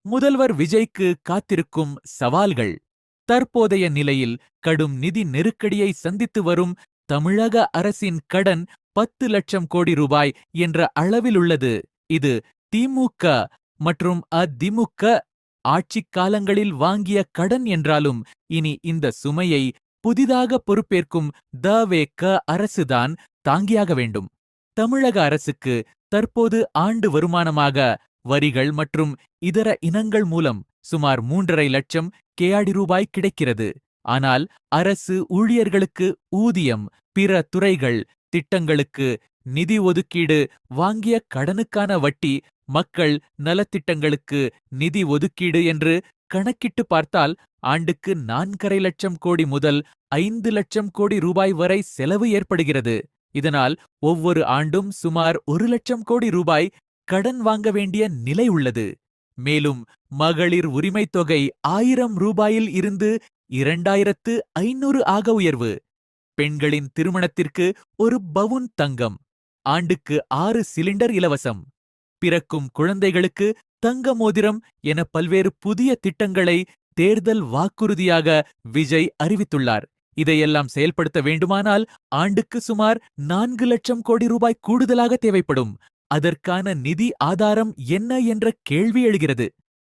முதல்வர் விஜய்க்கு காத்திருக்கும் சவால்கள். தற்போதைய நிலையில் கடும் நிதி நெருக்கடியை சந்தித்து வரும் தமிழக அரசின் கடன் 10 லட்சம் கோடி ரூபாய் என்ற அளவில் உள்ளது. இது திமுக மற்றும் அதிமுக ஆட்சிக் காலங்களில் வாங்கிய கடன் என்றாலும் இனி இந்த சுமையை புதிதாக பொறுப்பேற்கும் த.வே.க அரசுதான் தாங்கியாக வேண்டும். தமிழக அரசுக்கு தற்போது ஆண்டு வருமானமாக வரிகள் மற்றும் இதர இனங்கள் மூலம் சுமார் 3,50,000 கேஆடி ரூபாய் கிடைக்கிறது. ஆனால் அரசு ஊழியர்களுக்கு ஊதியம், பிற துறைகள், திட்டங்களுக்கு நிதி ஒதுக்கீடு, வாங்கிய கடனுக்கான வட்டி, மக்கள் நலத்திட்டங்களுக்கு நிதி ஒதுக்கீடு என்று கணக்கிட்டு பார்த்தால் ஆண்டுக்கு 4,50,000 கோடி முதல் 5 லட்சம் கோடி ரூபாய் வரை செலவு ஏற்படுகிறது. இதனால் ஒவ்வொரு ஆண்டும் சுமார் 1 லட்சம் கோடி ரூபாய் கடன் வாங்க வேண்டிய நிலை உள்ளது. மேலும் மகளிர் உரிமைத் தொகை 1000 ரூபாயில் இருந்து 2,500 ஆக உயர்வு. பெண்களின் திருமணத்திற்கு 1 பவுன் தங்கம். ஆண்டுக்கு 6 சிலிண்டர் இலவசம். பிறக்கும் குழந்தைகளுக்கு தங்க மோதிரம் என பல்வேறு புதிய திட்டங்களை தேர்தல் வாக்குறுதியாக விஜய் அறிவித்துள்ளார். இதையெல்லாம் செயல்படுத்த வேண்டுமானால் ஆண்டுக்கு சுமார் 4 லட்சம் கோடி ரூபாய் கூடுதலாக தேவைப்படும். அதற்கான நிதி ஆதாரம் என்ன என்ற கேள்வி எழுகிறது.